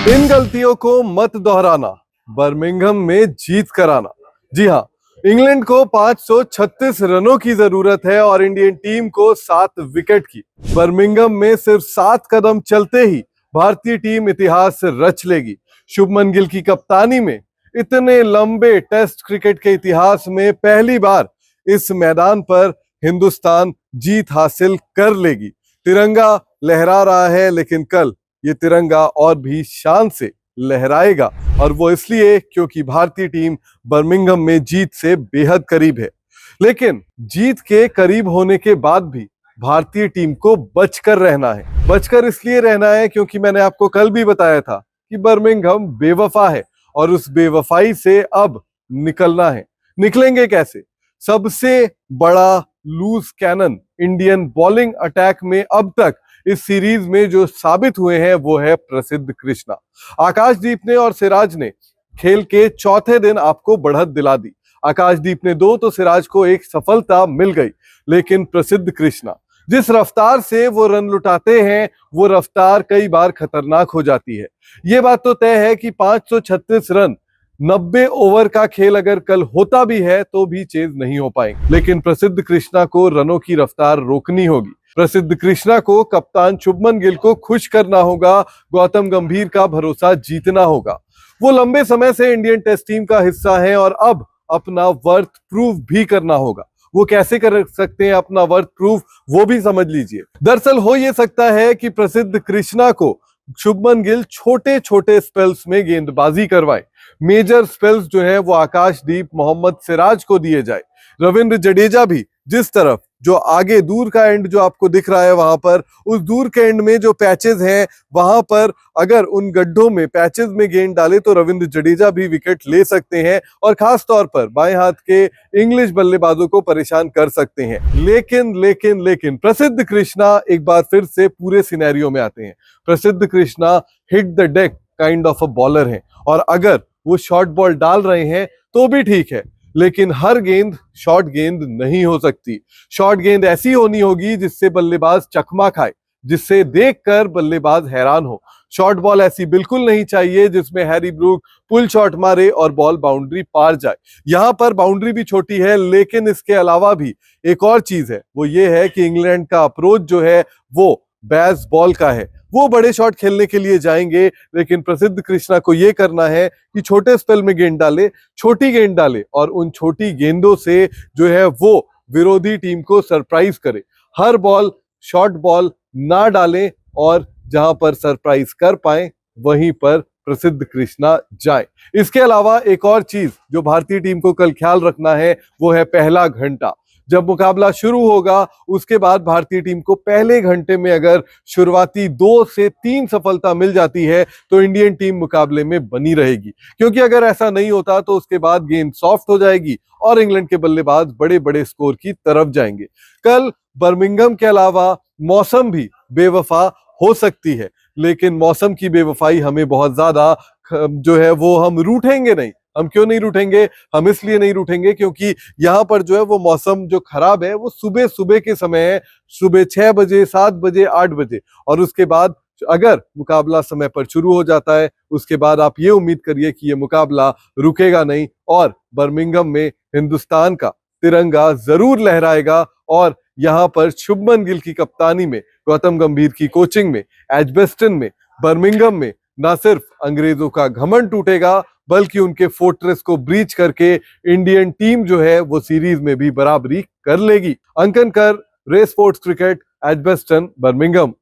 इन गलतियों को मत दोहराना, बर्मिंघम में जीत कराना। जी हाँ, इंग्लैंड को 536 रनों की जरूरत है और इंडियन टीम को 7 विकेट की। बर्मिंघम में सिर्फ 7 कदम चलते ही भारतीय टीम इतिहास रच लेगी। शुभमन गिल की कप्तानी में इतने लंबे टेस्ट क्रिकेट के इतिहास में पहली बार इस मैदान पर हिंदुस्तान जीत हासिल कर लेगी। तिरंगा लहरा रहा है, लेकिन कल ये तिरंगा और भी शान से लहराएगा, और वो इसलिए क्योंकि भारतीय टीम बर्मिंघम में जीत से बेहद करीब है। लेकिन जीत के करीब होने के बाद भी भारतीय टीम को बचकर रहना है। बचकर इसलिए रहना है क्योंकि मैंने आपको कल भी बताया था कि बर्मिंघम बेवफा है और उस बेवफाई से अब निकलना है। निकलेंगे कैसे? सबसे बड़ा loose cannon Indian bowling attack में अब तक इस सीरीज में जो साबित हुए हैं वो है प्रसिद्ध कृष्णा। आकाशदीप ने और सिराज ने खेल के चौथे दिन आपको बढ़त दिला दी। आकाशदीप ने 2 तो सिराज को 1 सफलता मिल गई, लेकिन प्रसिद्ध कृष्णा जिस रफ्तार से वो रन लुटाते हैं वो रफ्तार कई बार खतरनाक हो जाती है। ये बात तो तय है कि 536 रन 90 ओवर का खेल अगर कल होता भी है तो भी चेज नहीं हो पाएंगे। लेकिन प्रसिद्ध कृष्णा को रनों की रफ्तार रोकनी होगी। प्रसिद्ध कृष्णा को कप्तान शुभमन गिल को खुश करना होगा, गौतम गंभीर का भरोसा जीतना होगा। वो लंबे समय से इंडियन टेस्ट टीम का हिस्सा है और अब अपना वर्थ प्रूव भी करना होगा। वो कैसे कर सकते हैं अपना वर्थ प्रूफ, वो भी समझ लीजिए। दरअसल हो ये सकता है कि प्रसिद्ध कृष्णा को शुभमन गिल छोटे छोटे स्पेल्स में गेंदबाजी करवाए। मेजर स्पेल्स जो है वो आकाशदीप, मोहम्मद सिराज को दिए जाए। रविंद्र जडेजा भी जिस तरफ जो आगे दूर का एंड जो आपको दिख रहा है वहां पर, उस दूर के एंड में जो पैचेस हैं वहां पर अगर उन गड्ढों में पैचेस में गेंद डाले तो रविंद्र जडेजा भी विकेट ले सकते हैं और खास तौर पर बाएं हाथ के इंग्लिश बल्लेबाजों को परेशान कर सकते हैं। लेकिन प्रसिद्ध कृष्णा एक बार फिर से पूरे सिनेरियो में आते हैं। प्रसिद्ध Krishna hit the deck kind of a bowler है, और अगर वो शॉर्ट बॉल डाल रहे हैं तो भी ठीक है, लेकिन हर गेंद शॉर्ट गेंद नहीं हो सकती। शॉर्ट गेंद ऐसी होनी होगी जिससे बल्लेबाज चकमा खाए, जिससे देखकर बल्लेबाज हैरान हो। शॉर्ट बॉल ऐसी बिल्कुल नहीं चाहिए जिसमें हैरी ब्रूक पुल शॉट मारे और बॉल बाउंड्री पार जाए। यहां पर बाउंड्री भी छोटी है, लेकिन इसके अलावा भी एक और चीज है, वो ये है कि इंग्लैंड का अप्रोच जो है वो बैस बॉल का है। वो बड़े शॉट खेलने के लिए जाएंगे, लेकिन प्रसिद्ध कृष्णा को यह करना है कि छोटे स्पेल में गेंद डाले, छोटी गेंद डाले और उन छोटी गेंदों से जो है वो विरोधी टीम को सरप्राइज करे। हर बॉल शॉर्ट बॉल ना डालें और जहां पर सरप्राइज कर पाए वहीं पर प्रसिद्ध कृष्णा जाए। इसके अलावा एक और चीज जो भारतीय टीम को कल ख्याल रखना है वो है पहला घंटा। जब मुकाबला शुरू होगा उसके बाद भारतीय टीम को पहले घंटे में अगर शुरुआती 2 से 3 सफलता मिल जाती है तो इंडियन टीम मुकाबले में बनी रहेगी, क्योंकि अगर ऐसा नहीं होता तो उसके बाद गेंद सॉफ्ट हो जाएगी और इंग्लैंड के बल्लेबाज बड़े बड़े स्कोर की तरफ जाएंगे। कल बर्मिंघम के अलावा मौसम भी बेवफा हो सकती है, लेकिन मौसम की बेवफाई हमें बहुत ज्यादा जो है वो हम रूठेंगे नहीं। हम क्यों नहीं रूठेंगे? हम इसलिए नहीं रूठेंगे क्योंकि यहाँ पर जो है वो मौसम जो खराब है वो सुबह सुबह के समय है, सुबह 6 बजे, 7 बजे, 8 बजे, और उसके बाद अगर मुकाबला समय पर शुरू हो जाता है उसके बाद आप ये उम्मीद करिए कि ये मुकाबला रुकेगा नहीं और बर्मिंघम में हिंदुस्तान का तिरंगा जरूर लहराएगा। और यहाँ पर शुभमन गिल की कप्तानी में, गौतम गंभीर की कोचिंग में, एजबेस्टन में, बर्मिंघम में न सिर्फ अंग्रेजों का घमंड टूटेगा बल्कि उनके फोर्ट्रेस को ब्रीच करके इंडियन टीम जो है वो सीरीज में भी बराबरी कर लेगी। अंकन कर, रे स्पोर्ट्स क्रिकेट, एजबेस्टन, बर्मिंघम।